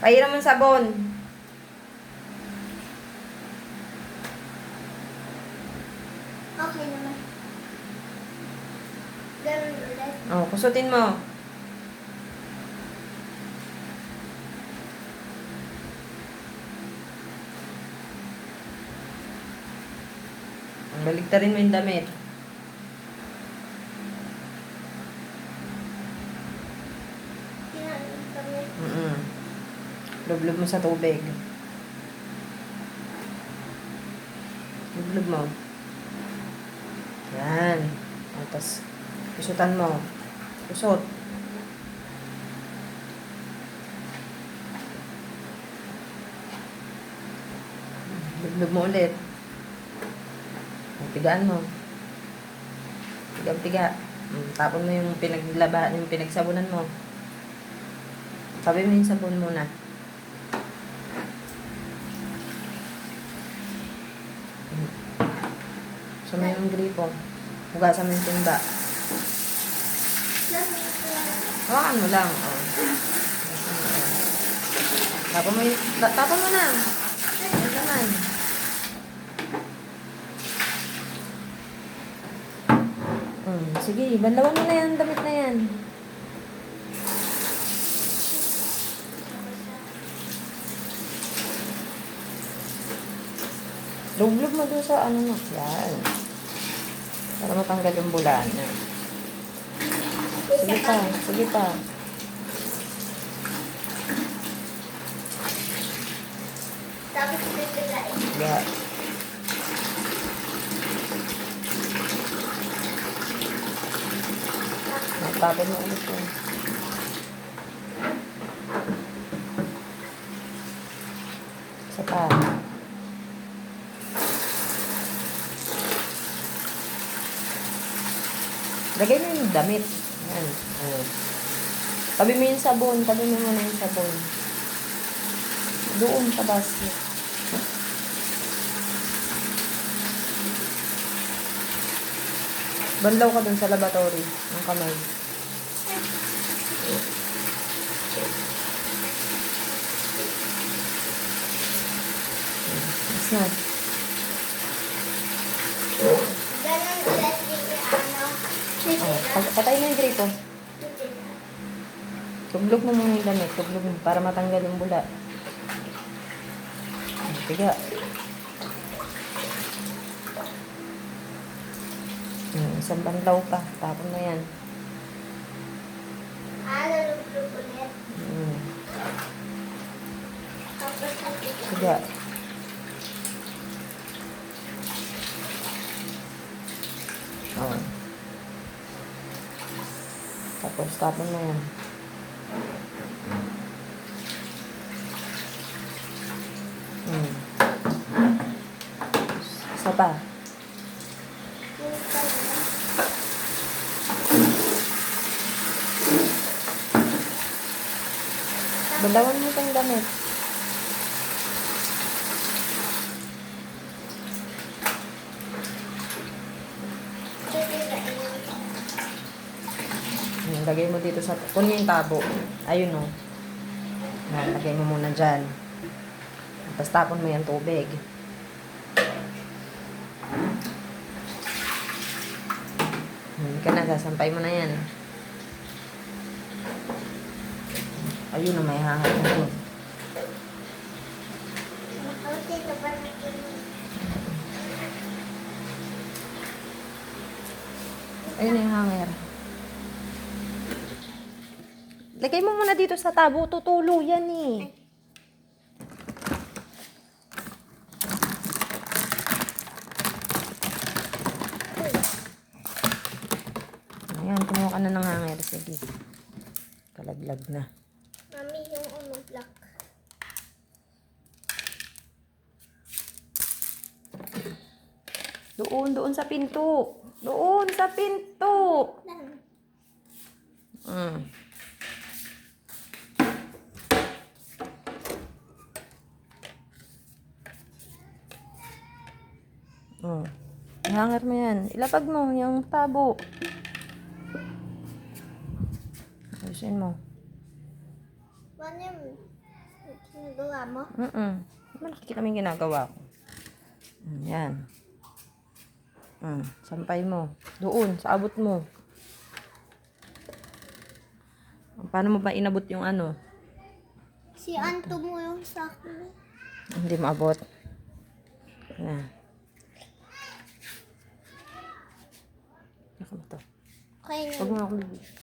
Pahiram mo ng sabon. Okay naman. Ganun ulit. Oh, kusutin mo. Baligtarin mo yung damit. Kinain kami. Lublob mo sa tubig. Lublob mo. Yan. Tapos, kusutan mo. Kusot. Lublob mo ulit. Tigaan mo. Tiga-tiga. Tapon mo yung pinaglabahan, yung pinagsabunan mo. Tabi mo yung sabon muna. So, may yung gripo. Hugasan mo yung timba. Hawakan mo lang. Oh. Tapon mo yung... Tapon mo na. Yan naman. Sige, banlawan mo na yan. Damit na yan. Lublob mo doon sa ano mo. Yan. Para matanggal yung bulaan niya. Sige pa. Sige pa. Tapos pipilain. Sige. Tapon mo ulit yun. Isa pa. Lagay mo yung damit. Yan. Oh. Tabi mo yung sabon. Tabi mo muna yung sabon. Doon sa basket. Banlaw ka dun sa laboratory. Ng kamay. Mas na. Ganun ulit yung ano. Oh, patay mo yung gripo. Tublog mo muna yung damit. Tublog mo para matanggal yung bula. Tiga. Isang banlaw pa. Tapon na yan. Nalulog ulit. Tapos Tiga. Oh. Tapos tapon na yan. Isa pa. Banlawan mo itong damit. Lagay mo dito sa... Kunin yung tabo. Ayun o. Lagay mo muna dyan. Tapos tapon mo yung tubig. Hindi ka na. Sasampay mo na yan. Ayun na, may hahal na doon. Ayun na yung hanger. Lagay mo muna dito sa tabo. Tutulo yan eh. Ayan, kumuha ka na ng hanger. Sige. Kalaglag na. Mami, yung ano, black. Doon sa pinto. Doon sa pinto. Hanger mo yan. Ilapag mo yung tabo. Ayusin mo. Paano yun? Ginagawa mo? Di ba nakikita mo yung ginagawa ko? Yan. Sampay mo. Doon, sa abot mo. Paano mo ba inabot yung ano? Si Anto mo yung sa akin. Hindi maabot. Yan. Naka mo to. Okay na. Huwag mo ako